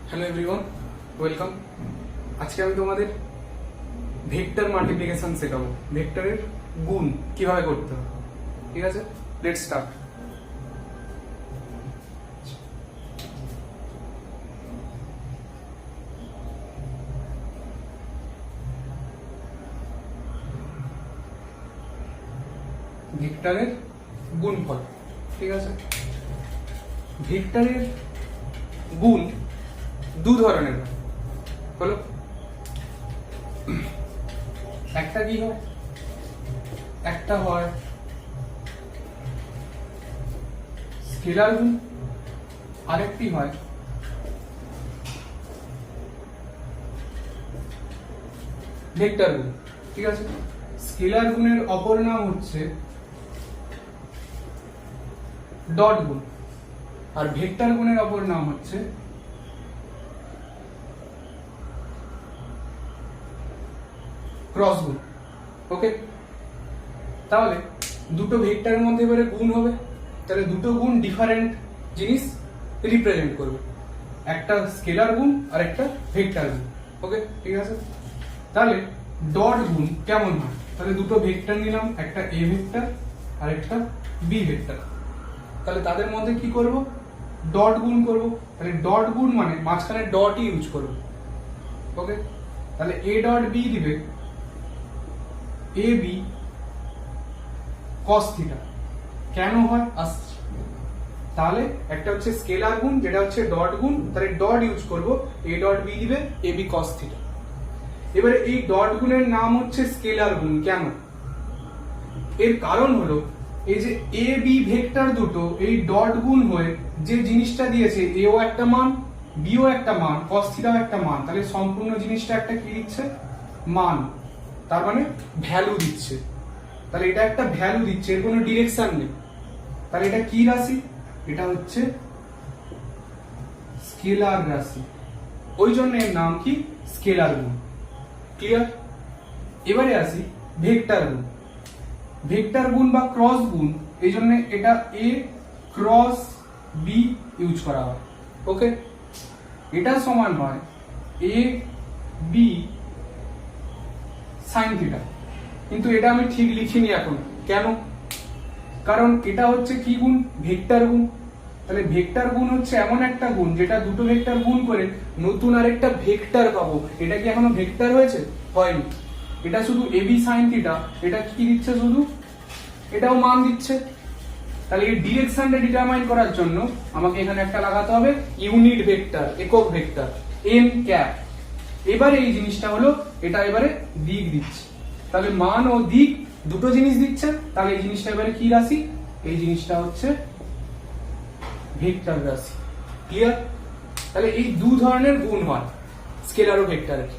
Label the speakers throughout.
Speaker 1: Hello everyone, welcome. আজকে আমি তোমাদের ভেক্টর মাল্টিপ্লিকেশন শেখাবো। ভেক্টরের গুণ কিভাবে করতে হবে, ঠিক আছে? Let's start. ভেক্টরের গুণফল, ঠিক আছে? ভেক্টরের গুণ দু ধরনের হয়, বলো। একটা কি হয়, একটা হয় স্কেলার গুণ, আরেকটি হয় ভেক্টর গুণ, ঠিক আছে? স্কেলার গুণের অপর নাম হচ্ছে ডট গুণ, আর ভেক্টর গুণের অপর নাম হচ্ছে ক্রস গুণ। ওকে, তাহলে দুটো ভেক্টরের মধ্যে এবারে গুণ হবে, তাহলে দুটো গুণ ডিফারেন্ট জিনিস রিপ্রেজেন্ট করবে, একটা স্কেলার গুণ আর একটা ভেক্টর গুণ। ওকে, ঠিক আছে? তাহলে ডট গুণ কেমন হয়? তাহলে দুটো ভেক্টর নিলাম, একটা এ ভেক্টর আর একটা বি ভেক্টর। তাহলে তাদের মধ্যে কি করব? ডট গুণ করব। তাহলে ডট গুণ মানে মাঝখানে ডটই ইউজ করব। ওকে, তাহলে এ ডট বি দিবে এ বি কস থিটা। কেন হয় আসছে, তাহলে একটা হচ্ছে স্কেলার গুণ, যেটা হচ্ছে ডট গুণ, তাহলে ডট ইউজ করব, এ ডট বি দিবে এ বি কস থিটা। এবারে এই ডট গুণের নাম হচ্ছে স্কেলার গুণ। কেন? এর কারণ হলো এই যে এ বি ভেক্টর দুটো এই ডট গুণ হয়ে যে জিনিসটা দিয়েছে, এও একটা মান, বিও একটা মান, কস থিটাও একটা মান, তাহলে সম্পূর্ণ জিনিসটা একটা কি দিচ্ছে? মান, তার মানে ভ্যালু দিচ্ছে। তাহলে এটা একটা ভ্যালু দিচ্ছে, এর কোনো ডিরেকশন নেই। তাহলে এটা কি রাশি? এটা হচ্ছে স্কেলার রাশি, ওই জন্য এর নাম কি? স্কেলার গুণ। ক্লিয়ার? এবারে আসি ভেক্টর গুণ। ভেক্টর গুণ বা ক্রস গুণ, এই জন্য এটা এ ক্রস বি ইউজ করা হয়। ওকে, এটা সমান হয় এ বি সাইন থিটা, কিন্তু এটা আমি ঠিক লিখিনি এখন। কেন? কারণ এটা হচ্ছে কি গুণ? ভেক্টর গুণ। তাহলে ভেক্টর গুণ হচ্ছে এমন একটা গুণ যেটা দুটো ভেক্টর গুণ করে নতুন আরেকটা ভেক্টর পাবো। এটা কি এখনো ভেক্টর হয়েছে? হয়নি। এটা শুধু এ বি সাইন থিটা, এটা কি দিচ্ছে? শুধু এটাও মান দিচ্ছে। তাহলে এই ডিরেকশনটা ডিটারমাইন করার জন্য আমাকে এখানে একটা লাগাতে হবে ইউনিট ভেক্টর, একক ভেক্টর এন ক্যাপ। এবারে এই জিনিসটা হলো, এটা এবারে দিক দিচ্ছে, তাহলে মান ও দিক দুটো জিনিস দিচ্ছে। তাহলে এই জিনিসটা এবারে কি রাশি? এই জিনিসটা হচ্ছে ভেক্টর রাশি। ক্লিয়ার? তাহলে এই দু ধরনের গুণ হয়, স্কেলার ও ভেক্টরের।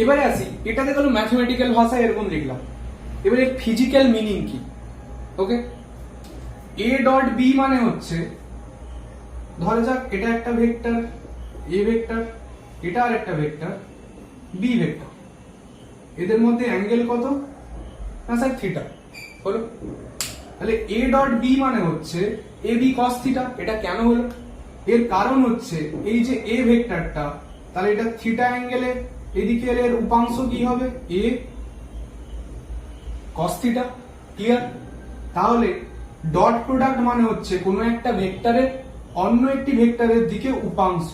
Speaker 1: এবারে আসি, এটাতে গেল ম্যাথমেটিক্যাল ভাষায় এরকম লিখলাম। এবারে ফিজিক্যাল মিনিং কি? ওকে, এ ডট বি মানে হচ্ছে, ধরে যাক এটা একটা ভেক্টর এ ভেক্টর, এটা আর একটা ভেক্টর বি ভেক্টর, এদের মধ্যে অ্যাঙ্গেল কত? না স্যার থিটা। হলো? তাহলে এ ডট বি মানে হচ্ছে এ বি কস থিটা। এটা কেন হলো? এর কারণ হচ্ছে এই যে এ ভেক্টরটা, তাহলে এটা থিটা অ্যাঙ্গেলে এদিকে এর উপাংশ কি হবে? এ কস থিটা। ক্লিয়ার? তাহলে ডট প্রোডাক্ট মানে হচ্ছে কোনো একটা ভেক্টরের অন্য একটি ভেক্টরের দিকে উপাংশ।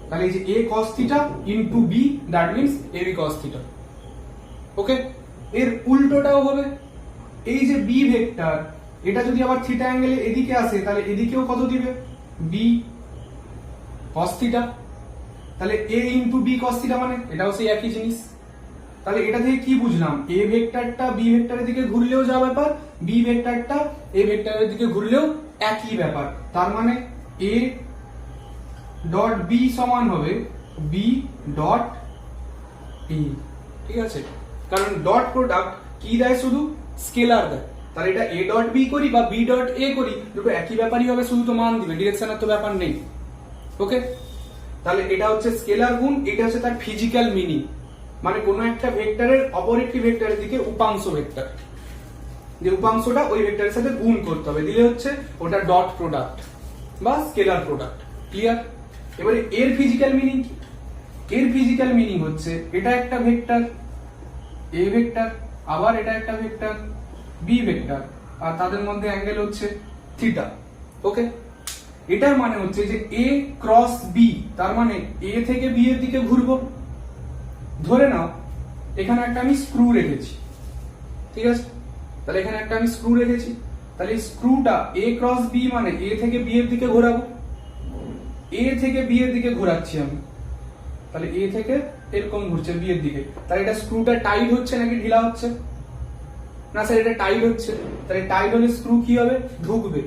Speaker 1: তাহলে এই যে a cos theta into b, that means a b cos theta. Okay, এর উল্টোটাও হবে। এই যে b ভেক্টর, এটা যদি আবার থিটা অ্যাঙ্গেলে এদিকে আসে, তাহলে এদিকেও কত দিবে? b cos theta. তাহলে a into b cos theta মানে এটাও সেই একই জিনিস। তাহলে এটা থেকে কি বুঝলাম? a ভেক্টরটা b ভেক্টরের দিকে ঘুরলেও যা ব্যাপার, b ভেক্টরটা a ভেক্টরের দিকে ঘুরলেও একই ব্যাপার। তার মানে a ডট বি সমান হবে বি ডট এ। ঠিক আছে? কারণ ডট প্রোডাক্ট কি দেয়? শুধু স্কেলার দেয়। তাহলে এটা এ ডট বি করি বা বি ডট এ করি, দুটো একই ব্যাপারই হবে, শুধু তো মান দিবে, ডিরেকশনের তো ব্যাপার নেই। ওকে, তাহলে এটা হচ্ছে স্কেলার গুণ, এটা হচ্ছে তার ফিজিক্যাল মিনিং, মানে কোনো একটা ভেক্টরের অপর একটি ভেক্টরের দিকে উপাংশ ভেক্টর, যে উপাংশটা ওই ভেক্টরের সাথে গুণ করতে হবে, দিলে হচ্ছে ওটা ডট প্রোডাক্ট বা স্কেলার প্রোডাক্ট। ক্লিয়ার? এবারে এর ফিজিক্যাল মিনিং কি? এর ফিজিক্যাল মিনিং হচ্ছে এটা একটা ভেক্টর এ ভেক্টর, আবার এটা একটা ভেক্টর বি ভেক্টর, আর তাদের মধ্যে অ্যাঙ্গেল হচ্ছে থিটা। ওকে, এটার মানে হচ্ছে যে এ ক্রস বি, তার মানে এ থেকে বি এর দিকে ঘুরবো। ধরে নাও এখানে একটা আমি স্ক্রু রেখেছি, ঠিক আছে? তাহলে এখানে একটা আমি স্ক্রু রেখেছি, তাহলে এই স্ক্রুটা এ ক্রস বি মানে এ থেকে বি এর দিকে ঘোরাবো। এ থেকে বি এর দিকে ঘোরাচ্ছি আমি, তাহলে এ থেকে এরকম ঘুরছে বি এর দিকে। তাহলে এটা স্ক্রুটা টাইট হচ্ছে নাকি ঢিলা হচ্ছে? না স্যার, এটা টাইট হচ্ছে। তাহলে টাইট হলে স্ক্রু কি হবে? ঢুকবে।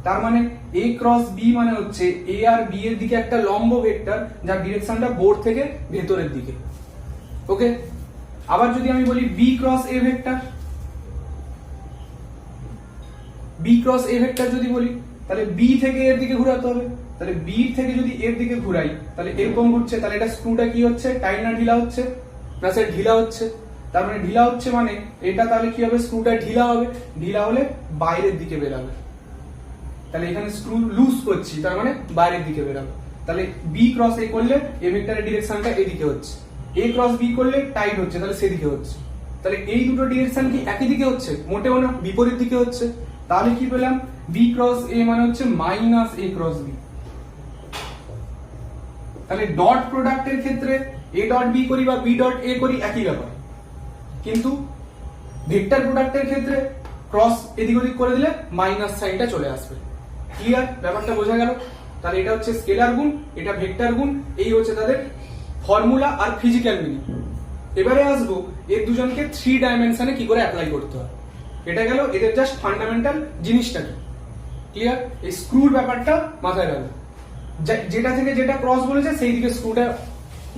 Speaker 1: তার মানে এ ক্রস বি মানে হচ্ছে এ আর বি এর দিকে একটা লম্ব ভেক্টর, যার ডিরেকশনটা বোর্ড থেকে ভেতরের দিকে। ওকে, আবার যদি আমি বলি B cross A vector, B cross A vector যদি বলি, তাহলে বি থেকে এর দিকে ঘোরাতে হবে। তাহলে বি থেকে যদি এর দিকে ঘুরাই, তাহলে এরকম ঘুরছে, তাহলে এটা স্ক্রুটা কি হচ্ছে? টাইট না ঢিলা হচ্ছে? না স্যার, ঢিলা হচ্ছে। তার মানে ঢিলা হচ্ছে মানে এটা তাহলে কি হবে? স্ক্রুটা ঢিলা হবে। ঢিলা হলে বাইরের দিকে বেরাবে। তাহলে এখানে স্ক্রু লুজ করছি, তার মানে বাইরের দিকে বেরাবে। তাহলে বি ক্রস এ করলে এ ভেক্টরের ডিরেকশনটা এদিকে হচ্ছে, এ ক্রস বি করলে টাইট হচ্ছে, তাহলে সেদিকে হচ্ছে। তাহলে এই দুটো ডিরেকশন কি একই দিকে হচ্ছে? মোটেও না, বিপরীত দিকে হচ্ছে। তাহলে কি পেলাম? বি ক্রস এ মানে হচ্ছে মাইনাস এ ক্রস বি। তাহলে ডট প্রোডাক্টের ক্ষেত্রে এ ডট বি করি বা বি ডট এ করি, একই ব্যাপার। কিন্তু ভেক্টর প্রোডাক্টের ক্ষেত্রে ক্রস এদিক ওদিক করে দিলে মাইনাস সাইনটা চলে আসবে। ক্লিয়ার? ব্যাপারটা বোঝা গেল? তাহলে এটা হচ্ছে স্কেলার গুণ, এটা ভেক্টর গুণ, এই হচ্ছে তাদের ফর্মুলা আর ফিজিক্যাল মিনিং। এবারে আসবো এর দুজনকে 3 ডাইমেনশনে কি করে অ্যাপ্লাই করতে হয়। এটা গেল এদের জাস্ট ফান্ডামেন্টাল জিনিসটা কি। ক্লিয়ার? এই স্ক্রুর ব্যাপারটা মাথায় রাখবে, যেটা থেকে যেটা ক্রস বলেছে সেই দিকে স্ক্রুটা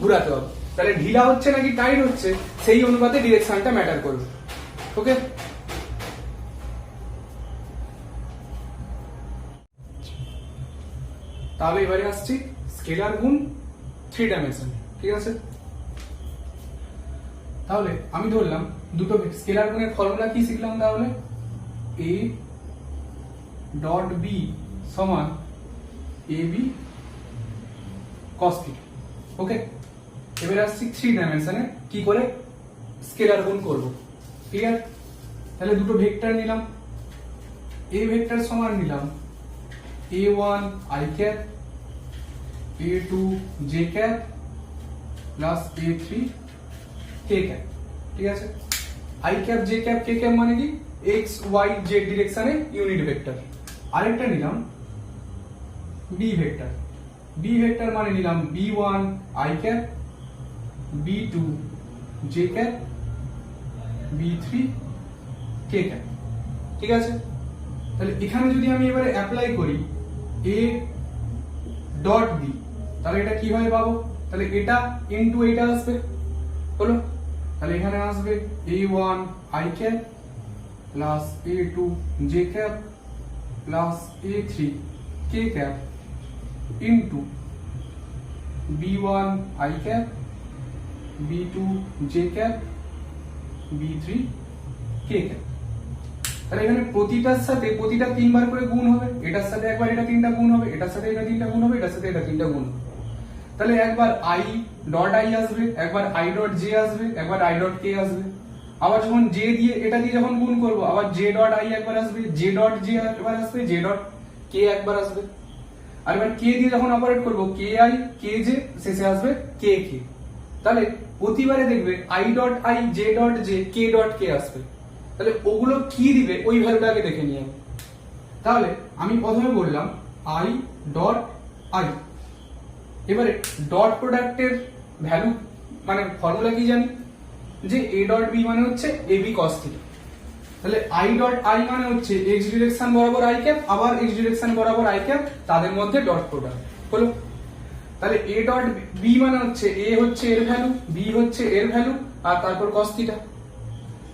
Speaker 1: ঘুরাতে হবে। তাহলে ঢিলা হচ্ছে নাকি টাইট হচ্ছে সেই অনুপাতে ডিরেকশনটা ম্যাটার করবে। ওকে, তাহলে এবারে আসছি স্কেলার গুণ 3 ডাইমেনশন। ঠিক আছে, তাহলে আমি ধরলাম দুটো স্কেলার গুণের ফর্মুলা কি শিখলাম? তাহলে a ডট b সমান ab cos θ। ওকে, এবারে আসছি 3 ডাইমেনশনে কি করে স্কেলার গুণ করব। ক্লিয়ার? তাহলে দুটো ভেক্টর নিলাম, a ভেক্টর সমান নিলাম a1 i cap a2 j cap plus a3 k cap। ঠিক আছে, i cap j cap k cap মানে কি? x y z ডিরেকশনে ইউনিট ভেক্টর। আরেকটা নিলাম b ভেক্টর, b ভেক্টর মানে নিলাম b1 i cap b2 j cap b3 k cap। ঠিক আছে, তাহলে এখানে যদি আমি এবারে অ্যাপ্লাই করি a ডট b, তাহলে এটা কিভাবে পাবো? তাহলে এটা ইনটু এটা আসবে, হলো? তাহলে এখানে আসবে a1 i cap plus a2 j cap plus a3 k cap into b1 i cap b2 j cap b3 k cap। তাহলে এখানে প্রতিটার সাথে প্রতিটা 3 বার করে গুণ হবে, এটার সাথে একবার এটা 3টা গুণ হবে, এটার সাথে এটা 3টা গুণ হবে, এটার সাথে এটা 3টা গুণ হবে। তাহলে একবার i ডট i আসবে, একবার i ডট j আসবে, একবার i ডট k আসবে। আবার যখন j দিয়ে এটা দিয়ে যখন গুণ করব, আবার j ডট i একবার আসবে, j ডট j একবার আসবে, j ডট k একবার আসবে। আর এবার k দিয়ে যখন অপারেট করব, ki kj শেষে আসবে kk। তাহলে প্রতিবারে দেখবে i dot i j dot j k dot k আসবে। তাহলে ওগুলো কি দিবে ওই ভ্যালুটাকে দেখে নিয়ে। তাহলে আমি প্রথমে বললাম i ডট i। এবারে ডট প্রোডাক্টের ভ্যালু মানে ফর্মুলা কি জানি? যে a ডট b মানে হচ্ছে ab cos θ। তাহলে i ডট i মানে হচ্ছে x ডিরেকশন বরাবর i ক্যাপ, আবার x ডিরেকশন বরাবর i ক্যাপ, তাদের মধ্যে ডট প্রোডাক্ট হলো। তাহলে a ডট b মানে হচ্ছে a হচ্ছে এর ভ্যালু, b হচ্ছে এর ভ্যালু, আর তারপর cos θ।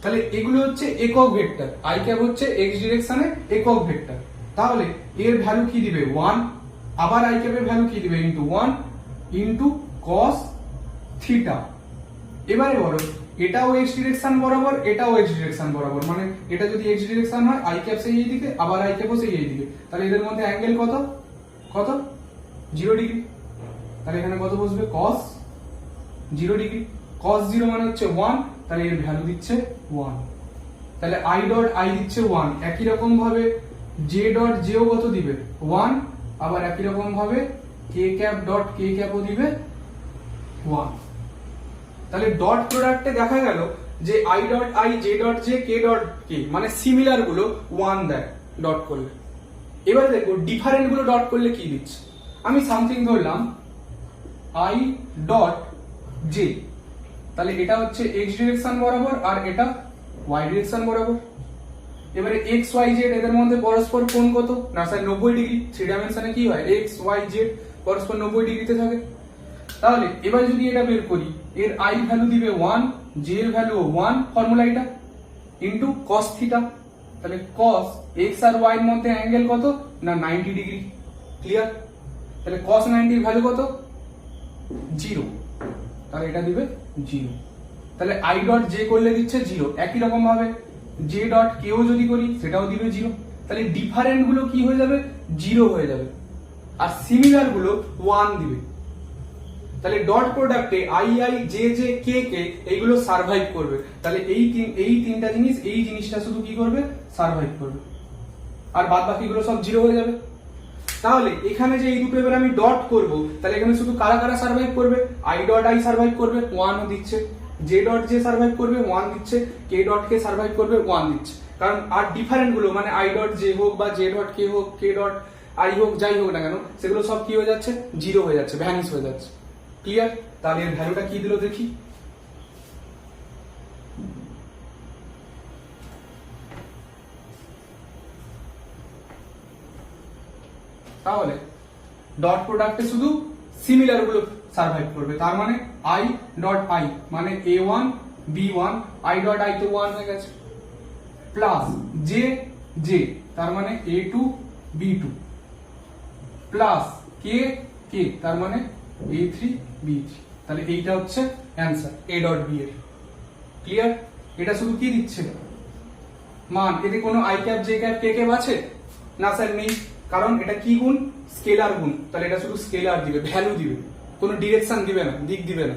Speaker 1: তাহলে এগুলো হচ্ছে একক ভেক্টর, i ক্যাপ হচ্ছে x ডিরেকশনে একক ভেক্টর। তাহলে এর ভ্যালু কি দিবে? 1, আবার i ক্যাপের ভ্যালু কি দিবে? Into 1 into cos θ। এবারে বলো এটাও x ডিরেকশন বরাবর, এটাও x ডিরেকশন বরাবর, মানে এটা যদি x ডিরেকশন হয় i ক্যাপ সেই এই দিকে, আবার i ক্যাপও সেই এই দিকে, তাহলে এদের মধ্যে অ্যাঙ্গেল কত কত? 0 ডিগ্রি। তাহলে এখানে কত বসবে cos 0 ডিগ্রি। cos 0 মানে হচ্ছে 1, তাহলে এর ভ্যালু দিচ্ছে 1। তাহলে i ডট i দিচ্ছে 1। একই রকম ভাবে j ডট j ও কত দিবে 1, আবার একই রকম ভাবে k ক্যাপ ডট k ক্যাপও দিবে 1। তাহলে ডট প্রোডাক্টে দেখা গেল যে i dot i j dot j k dot k মানে সিমিলার গুলো 1 দেয় ডট করলে। এবারে দেখো ডিফারেন্ট গুলো ডট করলে কি দিচ্ছে। আমি সামথিং ধরলাম i ডট j, তাহলে এটা হচ্ছে x ডিরেকশন বরাবর আর এটা y ডিরেকশন বরাবর। এবারে x y z এদের মধ্যে পরস্পর কোণ কত না স্যার 90 ডিগ্রি। 3 ডাইমেনশনে কি হয় x y z পরস্পর 90 ডিগ্রিতে থাকে। তাহলে এবার যদি এটা বের করি, এর i ভ্যালু দিবে 1, j এর ভ্যালু 1, ফর্মুলা এটা ইনটু cos থিটা। তাহলে cos x আর y এর মধ্যে অ্যাঙ্গেল কত না 90 ডিগ্রি। ক্লিয়ার? তাহলে cos 90 এর ভ্যালু কত 0, তাহলে এটা দিবে 0। তাহলে i ডট j করলে দিচ্ছে 0। একই রকম ভাবে j ডট k ও যদি করি সেটাও দিবে 0। তাহলে ডিফারেন্ট গুলো কি হয়ে যাবে 0 হয়ে যাবে, আর সিমিলার গুলো 1 দিবে। তাহলে ডট প্রোডাক্টে i i j j k k এইগুলো সারভাইভ করবে। তাহলে এই তিনটা জিনিস, এই জিনিসটা শুধু কি করবে সারভাইভ করবে, আর বাদ বাকিগুলো সব 0 হয়ে যাবে। তাহলে এখানে যে এই দুটো এবার আমি ডট করব, তাহলে এখানে শুধু কারা কারা সারভাইভ করবে, i ডট i সারভাইভ করবে 1 ও দিচ্ছে, j ডট j সারভাইভ করবে 1 দিচ্ছে, k ডট k সারভাইভ করবে 1 দিচ্ছে। কারণ আর ডিফারেন্ট গুলো মানে i ডট j হোক বা j ডট k হোক, k ডট i হোক, যাই হোক না কেন, সেগুলো সব কি হয়ে যাচ্ছে 0 হয়ে যাচ্ছে, ভ্যানিশ হয়ে যাচ্ছে। ক্লিয়ার? তাহলে এর ভ্যালুটা কি দিল দেখি। তাহলে ডট প্রোডাক্টে শুধু সিমিলার গুলো সারভাইভ করবে। তার মানে i ডট i মানে a1 b1, i dot i তো 1 হয়ে গেছে, প্লাস j j তার মানে a2 b2, plus k k তার মানে a3 b3। তাহলে এইটা হচ্ছে অ্যানসার a ডট b এর। ক্লিয়ার? এটা শুধু কি দিচ্ছে মান, এতে কোনো i cap j cap k cap আছে না স্যার নেই, কারণ এটা কি গুণ স্কেলার গুণ। তাহলে এটা শুধু স্কেলার দিবে, ভ্যালু দিবে, কোনো ডিরেকশন দিবে না, দিক দিবে না।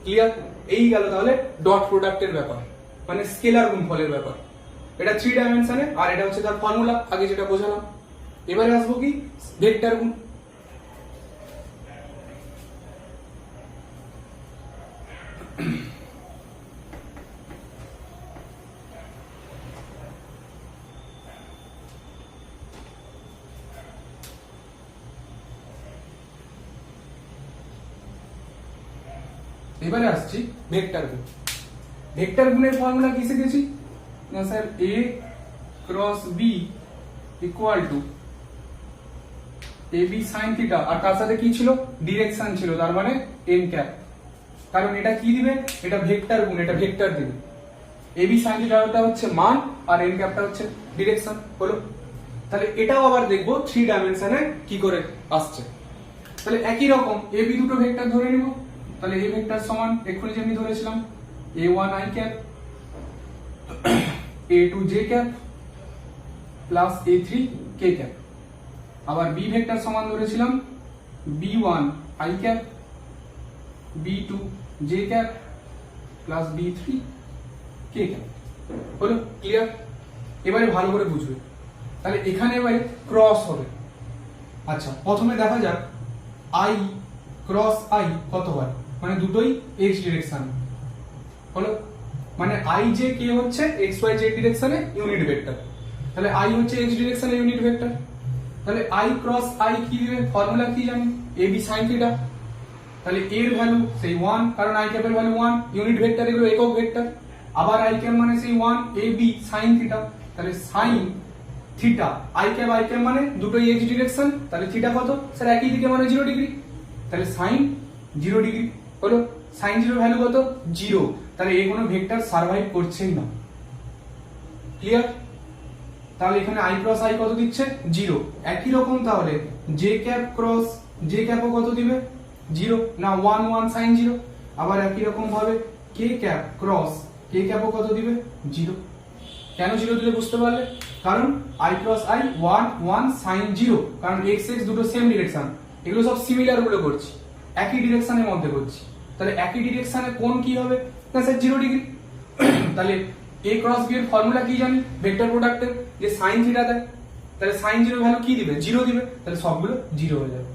Speaker 1: ক্লিয়ার? এই গেল তাহলে ডট প্রোডাক্টের ব্যাপার, মানে স্কেলার গুণফলের ব্যাপার। এটা 3 ডাইমেনশনে, আর এটা হচ্ছে তার ফর্মুলা আগে যেটা বোঝালাম। এবারে আসবো কি ভেক্টর গুণ। এবারে আসছি ভেক্টর গুণ। ভেক্টর গুণের ফর্মুলা কি শিখেছি না sir a cross b equal to ab sin theta, আর তার সাথে কি ছিল ডিরেকশন ছিল, তার মানে n ক্যাপ। কারণ এটা কি দিবে, এটা ভেক্টর গুণ, এটা ভেক্টর দিবে। ab sin থিটাটা হচ্ছে মান আর n ক্যাপটা হচ্ছে ডিরেকশন। হলো? তাহলে এটাও আবার দেখবো 3 ডাইমেনশনে কি করে আসছে। তাহলে একই রকম ab দুটো ভেক্টর ধরে নিব। তাহলে a ভেক্টর সমান এক্ষুনি যেমনি ধরেছিলাম a1 i cap a2 j cap plus a3 k cap. আবার b ভেক্টর সমান ধরেছিলাম b1 i cap b2 j cap plus b3 k cap. হলো? ক্লিয়ার? এবারে ভালো করে বুঝবে। তাহলে এখানে এবারে ক্রস হবে। আচ্ছা, প্রথমে দেখা যাক i ক্রস i কত হয়, মানে দুটোই x ডিরেকশন। হলো? মানে i j k হচ্ছে x y z ডিরেকশনে ইউনিট ভেক্টর, তাহলে i হচ্ছে x ডিরেকশনে ইউনিট ভেক্টর। তাহলে i ক্রস i কি দিবে, ফর্মুলা কি জানি ab sin থিটা। তাহলে এর ভ্যালু সেই 1, কারণ i ক্যাপের ভ্যালু 1, ইউনিট ভেক্টর এগুলো একক ভেক্টর। আবার i ক্যাপ মানে সেই 1 ab sin থিটা। তাহলে sin থিটা i ক্যাপ মানে দুটোই x ডিরেকশন, তাহলে থিটা কত স্যার একই দিকে মানে 0 ডিগ্রি, তাহলে sin 0 ডিগ্রি। হলো? sin 0 ভ্যালু কত 0, তাহলে এই কোনো ভেক্টর সারভাইভ করছেই না। ক্লিয়ার? তাহলে এখানে i ক্রস i কত দিচ্ছে 0। একই রকম তাহলে j ক্যাপ ক্রস j ক্যাপও কত দিবে 0 না 1 1 sin 0। আবার একই রকম ভাবে k ক্যাপ ক্রস k ক্যাপও কত দিবে 0। কেন 0 দিলে বুঝতে পারলে, কারণ i ক্রস i 1 1 sin 0, কারণ x x দুটো সেম ডিরেকশন, এগুলো সব সিমিলার গুলো করছি, একই ডিরেকশনের মধ্যে করছি। তাহলে একই ডিরেকশনে কোণ কি হবে না স্যার 0 ডিগ্রি। তাহলে a ক্রস b এর ফর্মুলা কি জানি ভেক্টর প্রোডাক্টের, যে sin থিটা দেয়, তাহলে sin 0 ভ্যালু কি দিবে 0 দিবে, তাহলে সবগুলো 0 হয়ে যাবে।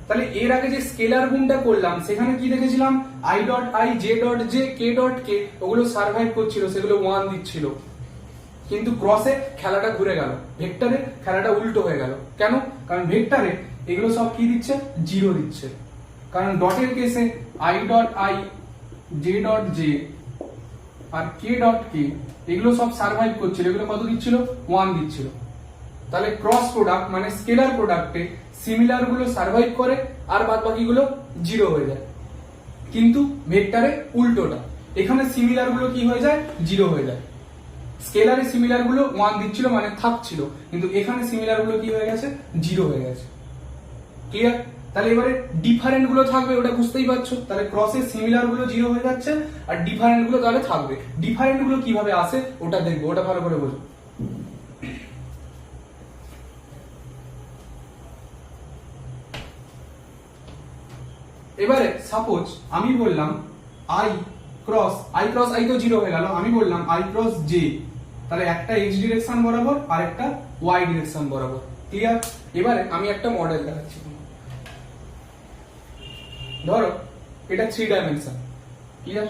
Speaker 1: তাহলে এর আগে যে স্কেলার গুণটা করলাম সেখানে কি দেখেছিলাম i dot i j dot j k dot k ওগুলো সার্ভাইভ করছিল, সেগুলো 1 দিচ্ছিল। কিন্তু ক্রসে খেলাটা ঘুরে গেল, ভেক্টরে খেলাটা উল্টো হয়ে গেল। কেন? কারণ ভেক্টরে এগুলো সব কি দিচ্ছে 0 দিচ্ছে। কারণ ডটের কেসে i dot i j dot j আর k ডট k এগুলো সব সার্ভাইভ করছিল, এগুলো কত দিচ্ছিল 1 দিচ্ছিল। তাহলে ক্রস প্রোডাক্ট মানে স্কেলার প্রোডাক্টে সিমিলার গুলো সার্ভাইভ করে আর বাদ বাকিগুলো 0 হয়ে যায়। কিন্তু ভেক্টরে উল্টোটা, এখানে সিমিলার গুলো কি হয়ে যায় 0 হয়ে যায়। স্কেলারে সিমিলার গুলো 1 দিচ্ছিল মানে থাকছিল, কিন্তু এখানে সিমিলার গুলো কি হয়ে গেছে 0 হয়ে গেছে। ক্লিয়ার? তাহলে এবারে ডিফারেন্ট গুলো থাকবে, ওটা বুঝতেই পারছো। তাহলে ক্রসে সিমিলার গুলো 0 হয়ে যাচ্ছে আর ডিফারেন্ট গুলো তাহলে থাকবে। ডিফারেন্ট গুলো কিভাবে আসে ওটা দেখবো, ওটা ভালো করে বোঝো। এবারে সাপোজ আমি বললাম i ক্রস i তো 0 হয়ে গেল, আমি বললাম i ক্রস j, তাহলে একটা x ডিরেকশন বরাবর আর একটা y ডিরেকশন বরাবর। ক্লিয়ার? এবারে আমি একটা মডেল দেখাচ্ছি। ধরো এটা 3 ডাইমেনশন। ক্লিয়ার?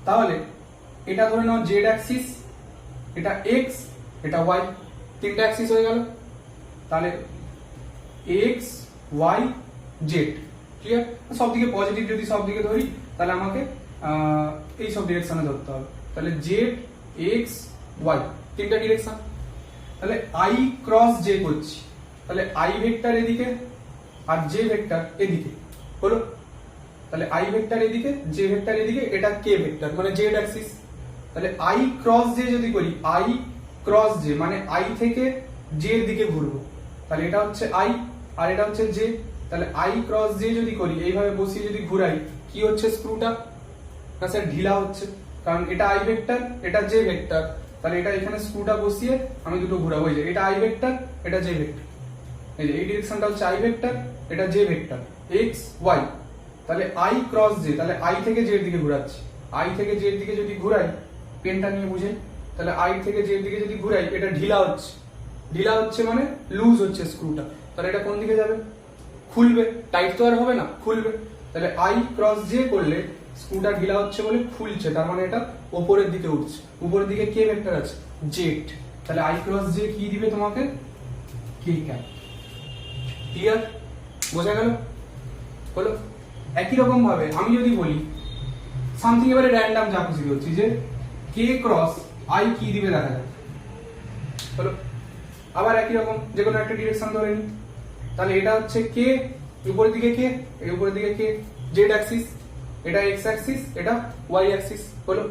Speaker 1: তাহলে এটা ধরে নাও z অ্যাক্সিস, এটা x, এটা y, তিনটা অ্যাক্সিস হয়ে গেল। তাহলে x y z। ক্লিয়ার? সব দিকে পজিটিভ যদি সব দিকে ধরি তাহলে আমাকে এই সব ডিরেকশনে ধরতে হবে। তাহলে z x y তিনটা ডিরেকশন। তাহলে i ক্রস j করছি, তাহলে i ভেক্টর এদিকে আর j ভেক্টর এদিকে হলো। তাহলে i ভেক্টর এদিকে j ভেক্টর এদিকে, এটা k ভেক্টর মানে z অ্যাক্সিস। তাহলে i ক্রস j যদি করি, i ক্রস j মানে i থেকে j এর দিকে ঘুরবো, তাহলে এটা হচ্ছে i আর এটা হচ্ছে j। তাহলে i ক্রস j যদি করি, এইভাবে বসিয়ে যদি ঘুরাই, কি হচ্ছে স্ক্রুটা না স্যার ঢিলা হচ্ছে, কারণ এটা i ভেক্টর এটা j ভেক্টর। তাহলে এটা এখানে স্ক্রুটা বসিয়ে আমি দুটো ঘোরাবো, এই যে এটা i ভেক্টর এটা j ভেক্টর, এই যে এই ডিরেকশনটা হচ্ছে i ভেক্টর এটা j ভেক্টর x y। তাহলে i ক্রস j, তাহলে i থেকে j এর দিকে ঘোরাচ্ছি, i থেকে j এর দিকে যদি ঘুরাই, পেনটা নিয়ে বুঝে, তাহলে i থেকে j এর দিকে যদি ঘুরাই এটা ঢিলা হচ্ছে, ঢিলা হচ্ছে মানে লুজ হচ্ছে স্ক্রুটা। তাহলে এটা কোন দিকে যাবে? খুলবে, টাইট তো আর হবে না, খুলবে। তাহলে i ক্রস j করলে স্ক্রুটা ঢিলা হচ্ছে বলে খুলছে, তার মানে এটা উপরের দিকে উঠছে। উপরের দিকে কে ভেক্টর আছে z, তাহলে i ক্রস j কি দিবে তোমাকে k ক্যাপ। ক্লিয়ার? বোঝা গেল? হলো? একই রকম ভাবে আমি যদি বলি সামথিং এবারে র্যান্ডম যা খুশি করছি, যে k ক্রস i কি দিবে দেখা যাক। হলো? আবার একই রকম যে কোনো একটা ডিরেকশন ধরে নি, তাহলে এটা হচ্ছে k, উপরের দিকে k, এই উপরের দিকে k, z অ্যাক্সিস, এটা x অ্যাক্সিস, এটা y অ্যাক্সিস। হলো?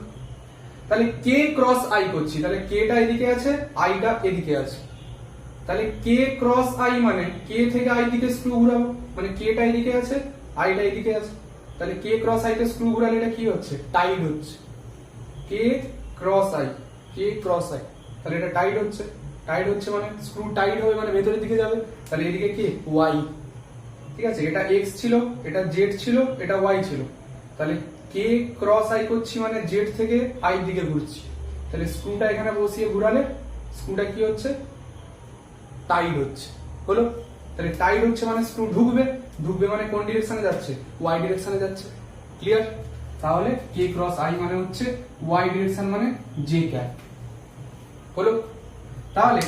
Speaker 1: তাহলে k ক্রস i করছি, তাহলে k টা এদিকে আছে, i টা এদিকে আছে। তাহলে k ক্রস i মানে k থেকে i দিকে স্ক্রু ঘোরাবো, মানে k টা এদিকে আছে i টা এদিকে আছে। তাহলে k ক্রস i তে স্ক্রু ঘোরালে এটা কি হচ্ছে টাইড হচ্ছে, k cross i, k cross i, তাহলে এটা টাইড হচ্ছে। টাইড হচ্ছে মানে স্ক্রু টাইট হবে মানে ভেতরের দিকে যাবে, তাহলে এদিকে কি y। ঠিক আছে? এটা x ছিল, এটা z ছিল, এটা y ছিল। তাহলে k ক্রস i করছি মানে z থেকে i দিকে ঘুরছি, তাহলে স্ক্রুটা এখানে বসিয়ে ঘোরালে স্ক্রুটা কি হচ্ছে টাইট হচ্ছে। হলো? তাহলে টাইট হচ্ছে মানে স্ক্রু ঢুকবে, ঢুকবে মানে কোন ডিরেকশনে যাচ্ছে y ডিরেকশনে যাচ্ছে। ক্লিয়ার? তাহলে k ক্রস i মানে হচ্ছে y ডিরেকশন মানে j ক্যাপ। হলো? তাহলে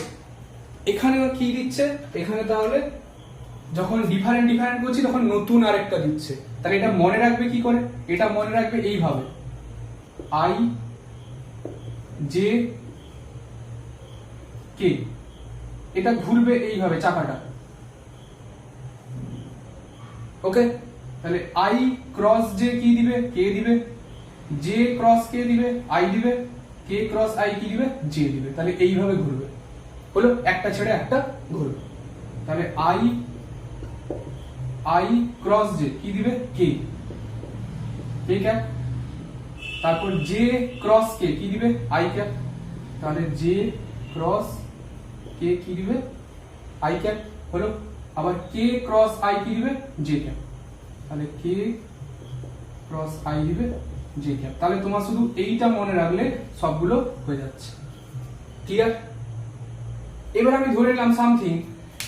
Speaker 1: এখানে কি দিচ্ছে, এখানে তাহলে যখন ডিফারেন্ট ডিফারেন্ট করছি তখন নতুন আরেকটা দিচ্ছে। তাহলে এটা মনে রাখবে কি করে? এটা মনে রাখবে এইভাবে, i j k, এটা ঘুরবে এইভাবে চাকাটা। ওকে? তাহলে i ক্রস j কি দিবে k দিবে, j ক্রস k দিবে i দিবে, k ক্রস i কি দিবে j দিবে। তাহলে এইভাবে ঘুরবে। হলো? একটা ছেড়ে একটা ঘুরবে। তাহলে i ক্রস j কি দিবে k, k ক্যাপ। তারপর j ক্রস k কি দিবে i ক্যাপ, তাহলে j ক্রস k কি দিবে i ক্যাপ। হলো? আবার কে ক্রস আই কি দিবে জে ক্যাপ, তাহলে কে ক্রস আই দিবে জে ক্যাপ। তাহলে তোমার শুধু এইটা মনে রাখলে সবগুলো হয়ে যাচ্ছে। ক্লিয়ার? এবার আমি ধরে নিলাম সামথিং,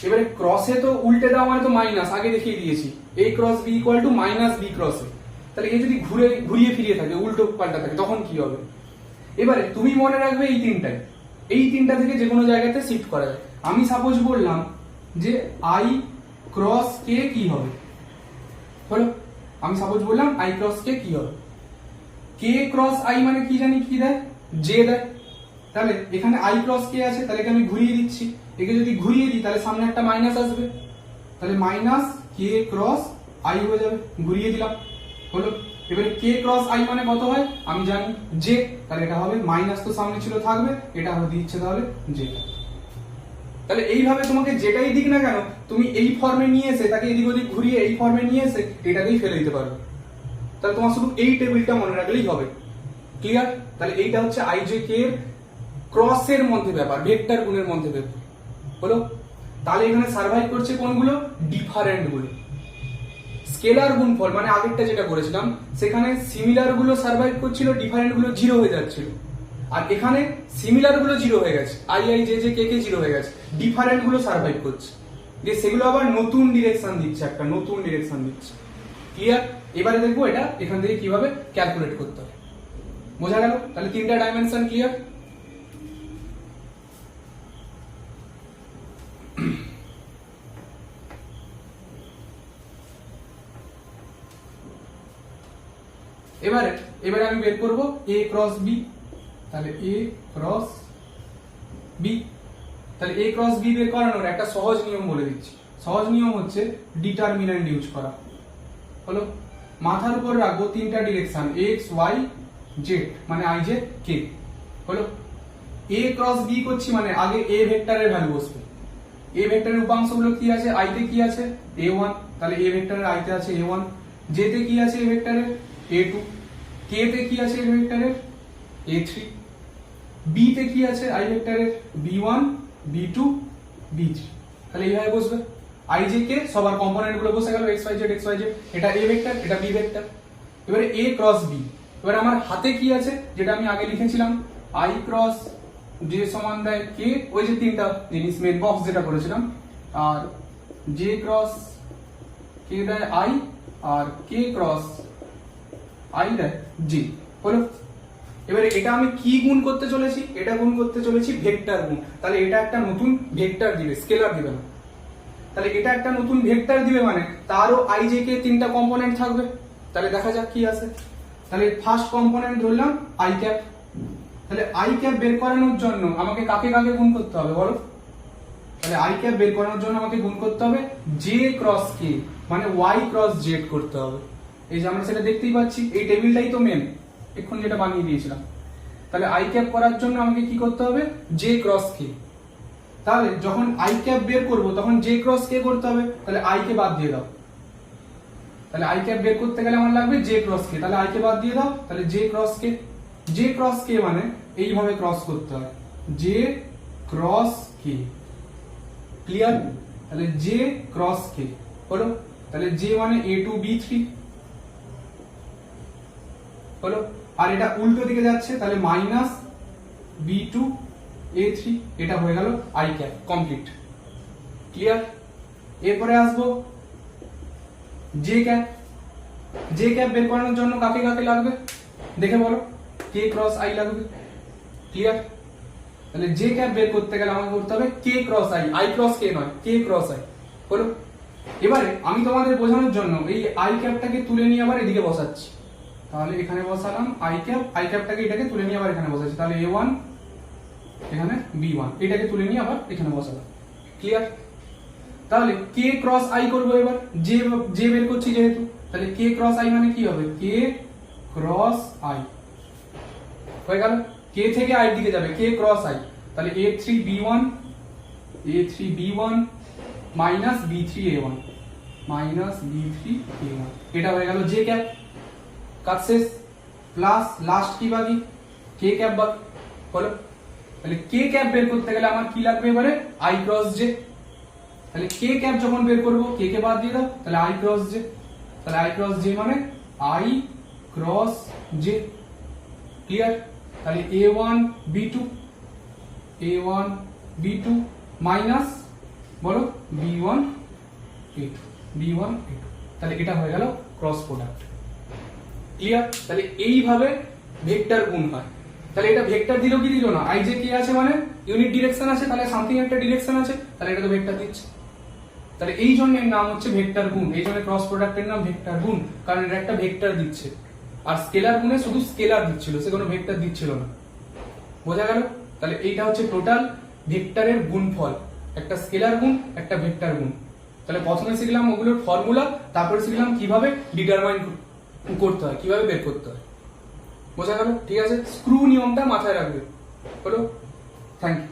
Speaker 1: এবারে ক্রসে তো উল্টে দেওয়া মানে তো মাইনাস, আগে দেখিয়ে দিয়েছি a cross b equal two minus b cross a। তাহলে এই যদি ঘুরিয়ে ফিরিয়ে থাকে, উল্টো পাল্টা থাকে, তখন কি হবে? এবারে তুমি মনে রাখবে এই তিনটা থেকে যে কোনো জায়গাতে শিফট করা যায়। আমি সাপোজ বললাম যে i ক্রস k কি হবে, হলো আমি সাপোজ বললাম i ক্রস k কি হবে, k ক্রস i মানে কি জানি কি দেয়, j দেয়। তাহলে এখানে i ক্রস k আছে, তাহলে আমি ঘুরিয়ে দিচ্ছি, একে যদি ঘুরিয়ে দিই তাহলে সামনে একটা মাইনাস আসবে, তাহলে মাইনাস k ক্রস i হয়ে যাবে, ঘুরিয়ে দিলাম, হলো। এবারে k ক্রস i মানে কত হয় আমি জানি j, তাহলে এটা হবে মাইনাস তো সামনে ছিল থাকবে, এটা হবে দিচ্ছে তাহলে j। তাহলে এইভাবে তোমাকে যেটাই দিক না কেন তুমি এই ফর্মে নিয়ে এসে তাকে এদিক ওদিক ঘুরিয়ে এই ফর্মে নিয়ে এসে এটাকেই ফেলে দিতে পারবে। তাহলে তোমার শুধু এই টেবিলটা মনে রাখলেই হবে। ক্লিয়ার? তাহলে এইটা হচ্ছে i j k এর ক্রসের মধ্যে ব্যাপার, ভেক্টর গুণের মধ্যে ব্যাপার, হলো। তাহলে এখানে সার্ভাইভ করছে কোনগুলো, ডিফারেন্ট গুলো। স্কেলার গুণফল মানে আগেরটা যেটা করেছিলাম সেখানে সিমিলার গুলো সার্ভাইভ করছিল, ডিফারেন্ট গুলো জিরো হয়ে যাচ্ছিল। আর এখানে সিমিলার গুলো জিরো হয়ে গেছে, i i j j k k zero হয়ে গেছে, ডিফারেন্ট গুলো সার্ভাইভ করছে, যে সেগুলো আবার নতুন ডিরেকশন দিচ্ছে, একটা নতুন ডিরেকশন দিচ্ছে। ক্লিয়ার? এবারে দেখবো এটা এখান থেকে কিভাবে ক্যালকুলেট করতে হবে। বোঝা গেল? তাহলে তিনটা ডাইমেনশন ক্লিয়ার। এবারে আমি বের করব a ক্রস b, তাহলে a ক্রস b, তাহলে a ক্রস b বের করানোর একটা সহজ নিয়ম বলে দিচ্ছি। সহজ নিয়ম হচ্ছে ডিটারমিন্যান্ট ইউজ করা, হলো। মাথার উপর রাখবো তিনটা ডিরেকশন x y z মানে i j k, হলো। a ক্রস b করছি মানে আগে a ভেক্টরের ভ্যালু বসবে, a ভেক্টরের উপাংশগুলো কি আছে, i তে কি আছে a1, তাহলে a ভেক্টরের i তে আছে a1, j তে কি আছে a ভেক্টরের a2, k তে কি আছে a ভেক্টরের a3, b তে কি আছে i ভেক্টরের b1 b2 b3। তাহলে এইভাবে বসবে i j k, সবার কম্পোনেন্ট গুলো বসে গেল x y z x y z, এটা a ভেক্টর এটা b ভেক্টর। এবারে a ক্রস b, এবারে আমার হাতে কি আছে যেটা আমি আগে লিখেছিলাম i ক্রস j সমান দেয় k, ওই যে তিনটা জিনিস মেন বক্স যেটা করেছিলাম, আর j ক্রস k দেয় i, আর k ক্রস i দেয় j, হলো। এবারে এটা আমি কি গুণ করতে চলেছি, এটা গুণ করতে চলেছি ভেক্টর গুণ। তাহলে এটা একটা নতুন ভেক্টর দিবে, স্কেলার দিবে না। তাহলে এটা একটা নতুন ভেক্টর দিবে মানে তারও i j k তিনটা কম্পোনেন্ট থাকবে। তাহলে দেখা যাক কি আছে। তাহলে ফার্স্ট কম্পোনেন্ট ধরলাম i ক্যাপ, তাহলে i ক্যাপ বের করানোর জন্য আমাকে কাকে কাকে গুণ করতে হবে বলো? তাহলে i ক্যাপ বের করানোর জন্য আমাকে গুণ করতে হবে j ক্রস k মানে y ক্রস z করতে হবে। এই যে আমরা সেটা দেখতেই পাচ্ছি, এই টেবিলটাই তো মেন, এখন যেটা বানিয়ে দিয়েছিলাম। তাহলে i ক্যাপ করার জন্য আমাকে কি করতে হবে, j ক্রস k। তাহলে যখন i ক্যাপ বের করব তখন j ক্রস k করতে হবে, তাহলে i কে বাদ দিয়ে দাও। তাহলে i ক্যাপ বের করতে গেলে আমার লাগবে j ক্রস k, তাহলে i কে বাদ দিয়ে দাও, তাহলে j cross k। j cross k মানে এইভাবে ক্রস করতে হয়, j ক্রস k। ক্লিয়ার? তাহলে j ক্রস k, হলো। তাহলে j মানে a2 b3, হলো। আর এটা উল্টো দিকে যাচ্ছে, তাহলে মাইনাস b2 a3, এটা হয়ে গেল i ক্যাপ কমপ্লিট। ক্লিয়ার? এরপরে আসবো j ক্যাপ। j ক্যাপ বের করানোর জন্য কাকে কাকে লাগবে দেখে বলো, k ক্রস i লাগবে। ক্লিয়ার? তাহলে j ক্যাপ বের করতে গেলে আমাকে করতে হবে k cross i cross k নয়, k ক্রস i, হলো। এবারে আমি তোমাদের বোঝানোর জন্য এই i ক্যাপটাকে তুলে নিয়ে আবার এদিকে বসাচ্ছি। তাহলে এখানে বসালাম i ক্যাপটাকে এটাকে তুলে নিয়ে আবার এখানে বসাচ্ছি, তাহলে a1 এখানে b1, এটাকে তুলে নিয়ে আবার এখানে বসালাম। ক্লিয়ার? তাহলে k ক্রস i করব, এবার j বের করছি যেহেতু, তাহলে k ক্রস i মানে কি হবে, k ক্রস i হয়ে গেল। k থেকে i দিকে যাবে, k ক্রস i, তাহলে a3b1 minus b3a1 minus b3a1, এটা হয়ে গেল j ক্যাপ। কাজ শেষ। প্লাস লাস্ট কি বাকি, k ক্যাপ বাকি, হলো। তাহলে k ক্যাপ বের করতে গেলে আমার কি লাগবে এবারে, i ক্রস j। তাহলে কে ক্যাপ যখন বের করবো কে কে বাদ দিয়ে দাও, তাহলে আই ক্রস জে, তাহলে আই ক্রস জে মানে আই ক্রস জে। ক্লিয়ার? তাহলে a1 b2 a1 b2 minus বলো b1 a2 b1 a2, তাহলে এটা হয়ে গেল ক্রস প্রোডাক্ট। ক্লিয়ার? তাহলে এইভাবে ভেক্টর গুণ হয়। তাহলে এটা ভেক্টর দিল কি দিল না, আই যে কে আছে মানে ইউনিট ডিরেকশন আছে, তাহলে সামথিং একটা ডিরেকশন আছে, তাহলে এটা তো ভেক্টর দিচ্ছে। তাহলে এই জন্য এর নাম হচ্ছে ভেক্টর গুণ, এই জন্য ক্রস প্রোডাক্টের নাম ভেক্টর গুণ, কারণ এটা একটা ভেক্টর দিচ্ছে। আর স্কেলার গুণে শুধু স্কেলার দিচ্ছিল, সে কোনো ভেক্টর দিচ্ছিল না। বোঝা গেল? তাহলে এইটা হচ্ছে টোটাল ভেক্টরের গুণফল, একটা স্কেলার গুণ একটা ভেক্টর গুণ। তাহলে প্রথমে শিখলাম ওগুলোর ফর্মুলা, তারপরে শিখলাম কিভাবে ডিটারমাইন করতে হয়, কিভাবে বের করতে হয়। বোঝা গেল? ঠিক আছে, স্ক্রু নিয়মটা মাথায় রাখবে। হলো? Thank you.